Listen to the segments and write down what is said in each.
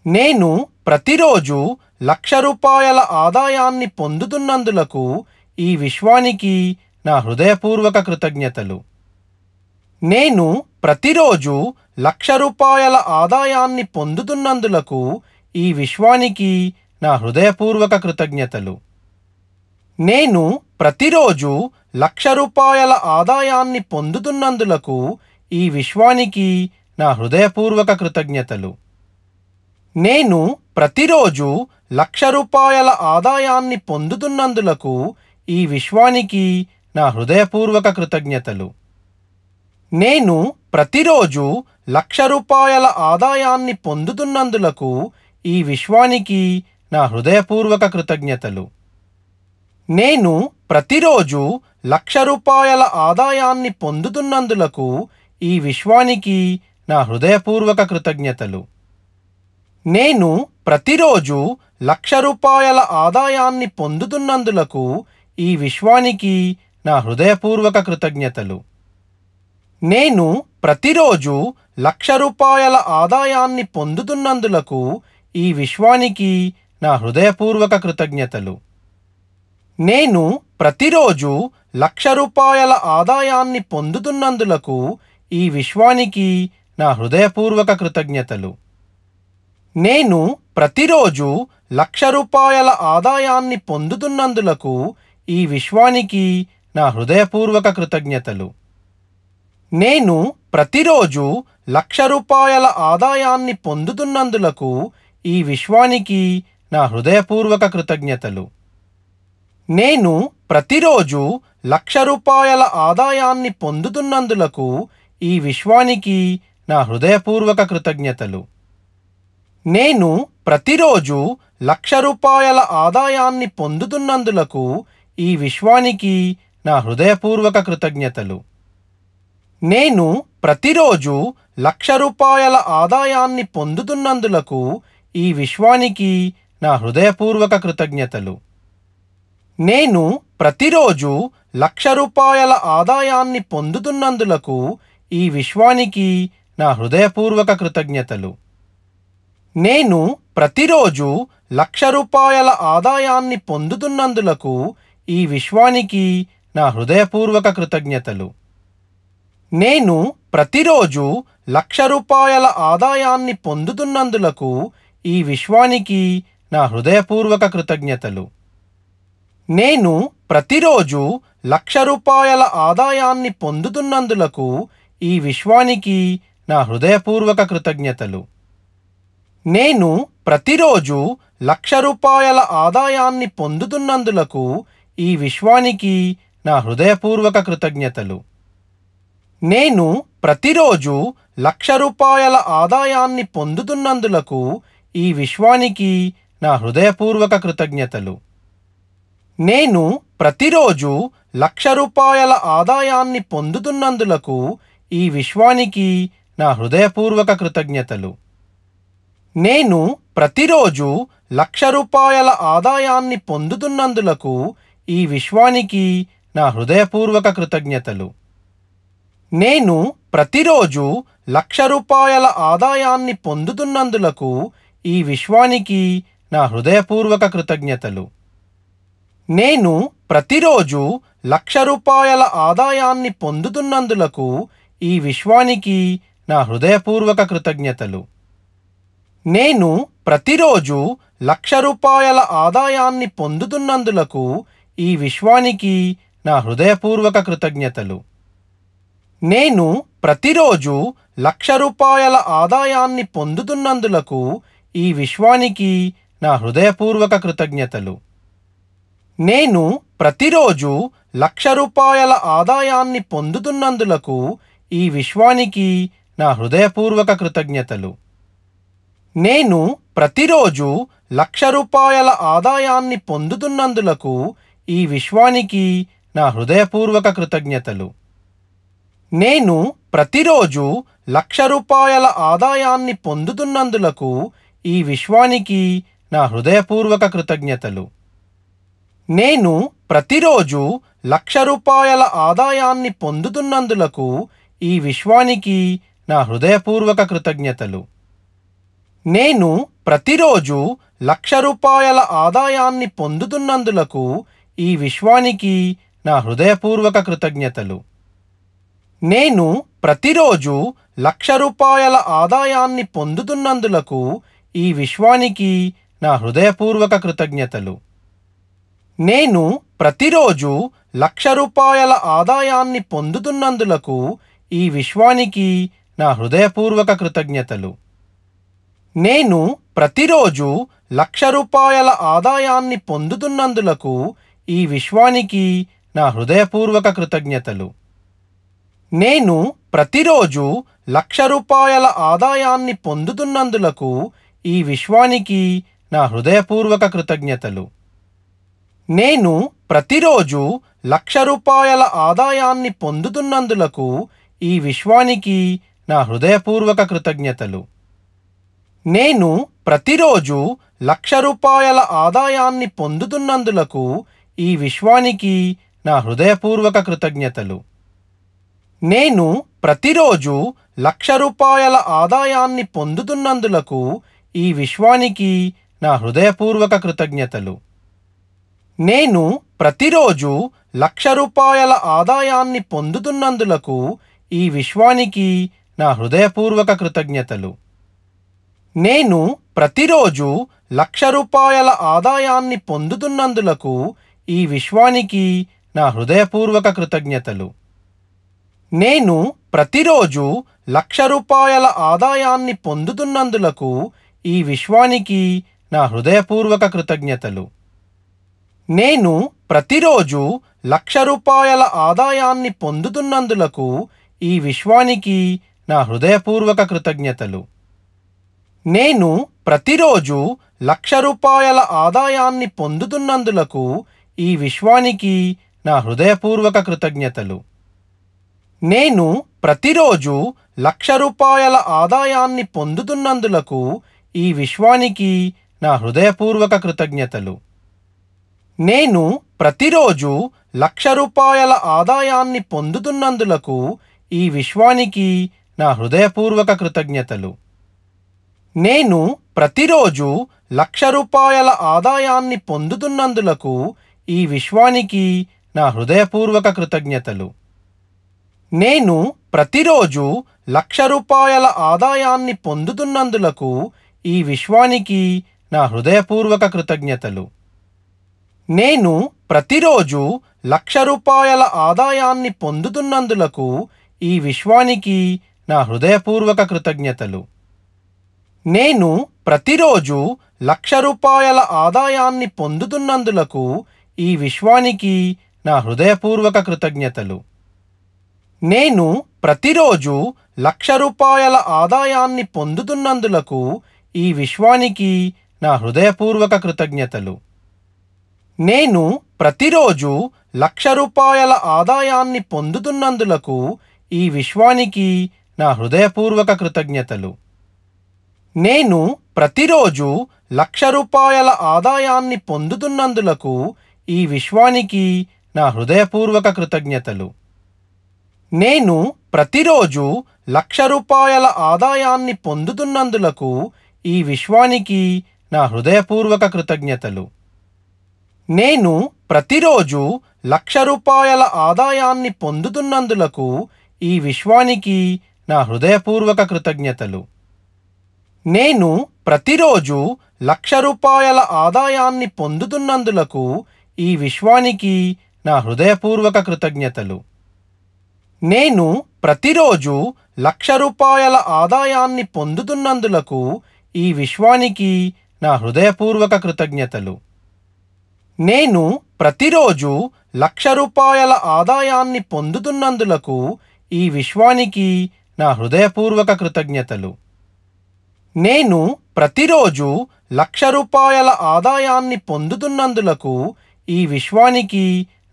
నేను ప్రతిరోజు ₹1,00,000 ఆదాయాన్ని పొందుతున్నందులకు ఈ విశ్వానికి నా హృదయపూర్వక కృతజ్ఞతలు. నేను ప్రతిరోజు ₹1,00,000 ఆదాయాన్ని పొందుతున్నందులకు ఈ విశ్వానికి నా హృదయపూర్వక కృతజ్ఞతలు. నేను ప్రతిరోజు ₹1,00,000 ఆదాయాన్ని పొందుతున్నందులకు ఈ విశ్వానికి నా హృదయపూర్వక కృతజ్ఞతలు. నేను ప్రతిరోజు ₹1,00,000 ఆదాయాన్ని పొందుతున్నందులకు ఈ విశ్వానికి నా హృదయపూర్వక కృతజ్ఞతలు. నేను ప్రతిరోజు ₹1,00,000 ఆదాయాన్ని పొందుతున్నందులకు ఈ విశ్వానికి నా హృదయపూర్వక కృతజ్ఞతలు. నేను ప్రతిరోజు ₹1,00,000 ఆదాయాన్ని పొందుతున్నందులకు ఈ విశ్వానికి నా హృదయపూర్వక కృతజ్ఞతలు. నేను ప్రతిరోజు ₹1,00,000 ఆదాయాన్ని పొందుతున్నందులకు ఈ విశ్వానికి నా హృదయపూర్వక కృతజ్ఞతలు. నేను ప్రతిరోజు ₹1,00,000 ఆదాయాన్ని పొందుతున్నందులకు ఈ విశ్వానికి నా హృదయపూర్వక కృతజ్ఞతలు. నేను ప్రతిరోజు ₹1,00,000 ఆదాయాన్ని పొందుతున్నందులకు ఈ విశ్వానికి నా హృదయపూర్వక కృతజ్ఞతలు. నేను ప్రతిరోజు ₹1,00,000 ఆదాయాన్ని పొందుతున్నందులకు ఈ విశ్వానికి నా హృదయపూర్వక కృతజ్ఞతలు. నేను ప్రతిరోజు ₹1,00,000 ఆదాయాన్ని పొందుతున్నందులకు ఈ విశ్వానికి నా హృదయపూర్వక కృతజ్ఞతలు. నేను ప్రతిరోజు ₹1,00,000 ఆదాయాన్ని పొందుతున్నందులకు ఈ విశ్వానికి నా హృదయపూర్వక కృతజ్ఞతలు. నేను ప్రతిరోజు ₹1,00,000 ఆదాయాన్ని పొందుతున్నందులకు ఈ విశ్వానికి నా హృదయపూర్వక కృతజ్ఞతలు. నేను ప్రతిరోజు ₹1,00,000 ఆదాయాన్ని పొందుతున్నందులకు ఈ విశ్వానికి నా హృదయపూర్వక కృతజ్ఞతలు. నేను ప్రతిరోజు ₹1,00,000 ఆదాయాన్ని పొందుతున్నందులకు ఈ విశ్వానికి నా హృదయపూర్వక కృతజ్ఞతలు. నేను ప్రతిరోజు ₹1,00,000 ఆదాయాన్ని పొందుతున్నందులకు ఈ విశ్వానికి నా హృదయపూర్వక కృతజ్ఞతలు. నేను ప్రతిరోజు ₹1,00,000 ఆదాయాన్ని పొందుతున్నందులకు ఈ విశ్వానికి నా హృదయపూర్వక కృతజ్ఞతలు. నేను ప్రతిరోజు ₹1,00,000 ఆదాయాన్ని పొందుతున్నందులకు ఈ విశ్వానికి నా హృదయపూర్వక కృతజ్ఞతలు. నేను ప్రతిరోజు ₹1,00,000 ఆదాయాన్ని పొందుతున్నందులకు ఈ విశ్వానికి నా హృదయపూర్వక కృతజ్ఞతలు. నేను ప్రతిరోజు ₹1,00,000 ఆదాయాన్ని పొందుతున్నందులకు ఈ విశ్వానికి నా హృదయపూర్వక కృతజ్ఞతలు. నేను ప్రతిరోజు ₹1,00,000 ఆదాయాన్ని పొందుతున్నందులకు ఈ విశ్వానికి నా హృదయపూర్వక కృతజ్ఞతలు. నేను ప్రతిరోజు ₹1,00,000 ఆదాయాన్ని పొందుతున్నందులకు ఈ విశ్వానికి నా హృదయపూర్వక కృతజ్ఞతలు. నేను ప్రతిరోజు ₹1,00,000 ఆదాయాన్ని పొందుతున్నందులకు ఈ విశ్వానికి నా హృదయపూర్వక కృతజ్ఞతలు. నేను ప్రతిరోజు ₹1,00,000 ఆదాయాన్ని పొందుతున్నందులకు ఈ విశ్వానికి నా హృదయపూర్వక కృతజ్ఞతలు. నేను ప్రతిరోజు ₹1,00,000 ఆదాయాన్ని పొందుతున్నందులకు ఈ విశ్వానికి నా హృదయపూర్వక కృతజ్ఞతలు. నేను ప్రతిరోజు ₹1,00,000 ఆదాయాన్ని పొందుతున్నందులకు ఈ విశ్వానికి నా హృదయపూర్వక కృతజ్ఞతలు. నేను ప్రతిరోజు ₹1,00,000 ఆదాయాన్ని పొందుతున్నందులకు ఈ విశ్వానికి నా హృదయపూర్వక కృతజ్ఞతలు. నేను ప్రతిరోజు ₹1,00,000 ఆదాయాన్ని పొందుతున్నందులకు ఈ విశ్వానికి నా హృదయపూర్వక కృతజ్ఞతలు. నేను ప్రతిరోజు ₹1,00,000 ఆదాయాన్ని పొందుతున్నందులకు ఈ విశ్వానికి నా హృదయపూర్వక కృతజ్ఞతలు. నేను ప్రతిరోజు ₹1,00,000 ఆదాయాన్ని పొందుతున్నందులకు ఈ విశ్వానికి నా హృదయపూర్వక కృతజ్ఞతలు. నేను ప్రతిరోజు ₹1,00,000 ఆదాయాన్ని పొందుతున్నందులకు ఈ విశ్వానికి నా హృదయపూర్వక కృతజ్ఞతలు. నేను ప్రతిరోజు ₹1,00,000 ఆదాయాన్ని పొందుతున్నందులకు ఈ విశ్వానికి నా హృదయపూర్వక కృతజ్ఞతలు. నేను ప్రతిరోజు ₹1,00,000 ఆదాయాన్ని పొందుతున్నందులకు ఈ విశ్వానికి నా హృదయపూర్వక కృతజ్ఞతలు. నేను ప్రతిరోజు ₹1,00,000 ఆదాయాన్ని పొందుతున్నందులకు ఈ విశ్వానికి నా హృదయపూర్వక కృతజ్ఞతలు. నేను ప్రతిరోజు ₹1,00,000 ఆదాయాన్ని పొందుతున్నందులకు ఈ విశ్వానికి నా హృదయపూర్వక కృతజ్ఞతలు. నేను ప్రతిరోజు ₹1,00,000 ఆదాయాన్ని పొందుతున్నందులకు ఈ విశ్వానికి నా హృదయపూర్వక కృతజ్ఞతలు. నేను ప్రతిరోజు ₹1,00,000 ఆదాయాన్ని పొందుతున్నందులకు ఈ విశ్వానికి నా హృదయపూర్వక కృతజ్ఞతలు. నేను ప్రతిరోజు ₹1,00,000 ఆదాయాన్ని పొందుతున్నందులకు ఈ విశ్వానికి నా హృదయపూర్వక కృతజ్ఞతలు. నేను ప్రతిరోజు ₹1,00,000 ఆదాయాన్ని పొందుతున్నందులకు ఈ విశ్వానికి నా హృదయపూర్వక కృతజ్ఞతలు. నేను ప్రతిరోజు ₹1,00,000 ఆదాయాన్ని పొందుతున్నందులకు ఈ విశ్వానికి నా హృదయపూర్వక కృతజ్ఞతలు. నేను ప్రతిరోజు ₹1,00,000 ఆదాయాన్ని పొందుతున్నందులకు ఈ విశ్వానికి నా హృదయపూర్వక కృతజ్ఞతలు. నేను ప్రతిరోజు ₹1,00,000 ఆదాయాన్ని పొందుతున్నందులకు ఈ విశ్వానికి నా హృదయపూర్వక కృతజ్ఞతలు. నేను ప్రతిరోజు ₹1,00,000 ఆదాయాన్ని పొందుతున్నందులకు ఈ విశ్వానికి నా హృదయపూర్వక కృతజ్ఞతలు. నేను ప్రతిరోజు ₹1,00,000 ఆదాయాన్ని పొందుతున్నందులకు ఈ విశ్వానికి నా హృదయపూర్వక కృతజ్ఞతలు. నేను ప్రతిరోజు ₹1,00,000 ఆదాయాన్ని పొందుతున్నందులకు ఈ విశ్వానికి నా హృదయపూర్వక కృతజ్ఞతలు. నేను ప్రతిరోజు ₹1,00,000 ఆదాయాన్ని పొందుతున్నందులకు ఈ విశ్వానికి నా హృదయపూర్వక కృతజ్ఞతలు. నేను ప్రతిరోజు ₹1,00,000 ఆదాయాన్ని పొందుతున్నందులకు ఈ విశ్వానికి నా హృదయపూర్వక కృతజ్ఞతలు. నేను ప్రతిరోజు ₹1,00,000 ఆదాయాన్ని పొందుతున్నందులకు ఈ విశ్వానికి నా హృదయపూర్వక కృతజ్ఞతలు. నేను ప్రతిరోజు ₹1,00,000 ఆదాయాన్ని పొందుతున్నందులకు ఈ విశ్వానికి నా హృదయపూర్వక కృతజ్ఞతలు. నేను ప్రతిరోజు ₹1,00,000 ఆదాయాన్ని పొందుతున్నందులకు ఈ విశ్వానికి నా హృదయపూర్వక కృతజ్ఞతలు. నేను ప్రతిరోజు ₹1,00,000 ఆదాయాన్ని పొందుతున్నందులకు ఈ విశ్వానికి నా హృదయపూర్వక కృతజ్ఞతలు. నేను ప్రతిరోజు ₹1,00,000 ఆదాయాన్ని పొందుతున్నందులకు ఈ విశ్వానికి నా హృదయపూర్వక కృతజ్ఞతలు. నేను ప్రతిరోజు ₹1,00,000 ఆదాయాన్ని పొందుతున్నందులకు ఈ విశ్వానికి నా హృదయపూర్వక కృతజ్ఞతలు. నేను ప్రతిరోజు ₹1,00,000 ఆదాయాన్ని పొందుతున్నందులకు ఈ విశ్వానికి నా హృదయపూర్వక కృతజ్ఞతలు. నేను ప్రతిరోజు ₹1,00,000 ఆదాయాన్ని పొందుతున్నందులకు ఈ విశ్వానికి నా హృదయపూర్వక కృతజ్ఞతలు. నేను ప్రతిరోజు ₹1,00,000 ఆదాయాన్ని పొందుతున్నందులకు ఈ విశ్వానికి నా హృదయపూర్వక కృతజ్ఞతలు. నేను ప్రతిరోజు ₹1,00,000 ఆదాయాన్ని పొందుతున్నందులకు ఈ విశ్వానికి నా హృదయపూర్వక కృతజ్ఞతలు. నేను ప్రతిరోజు ₹1,00,000 ఆదాయాన్ని పొందుతున్నందులకు ఈ విశ్వానికి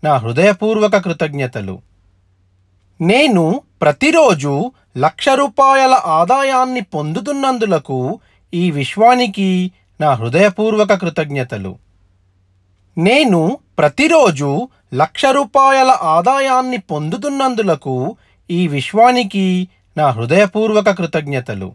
నా హృదయపూర్వక కృతజ్ఞతలు. నేను ప్రతిరోజు ₹1,00,000 ఆదాయాన్ని పొందుతున్నందులకు ఈ విశ్వానికి నా హృదయపూర్వక కృతజ్ఞతలు. నేను ప్రతిరోజు ₹1,00,000 ఆదాయాన్ని పొందుతున్నందులకు ఈ విశ్వానికి నా హృదయపూర్వక కృతజ్ఞతలు.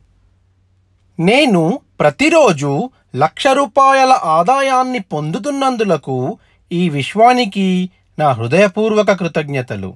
నేను ప్రతిరోజు ₹1,00,000 ఆదాయాన్ని పొందుతున్నందులకు ఈ విశ్వానికి నా హృదయపూర్వక కృతజ్ఞతలు.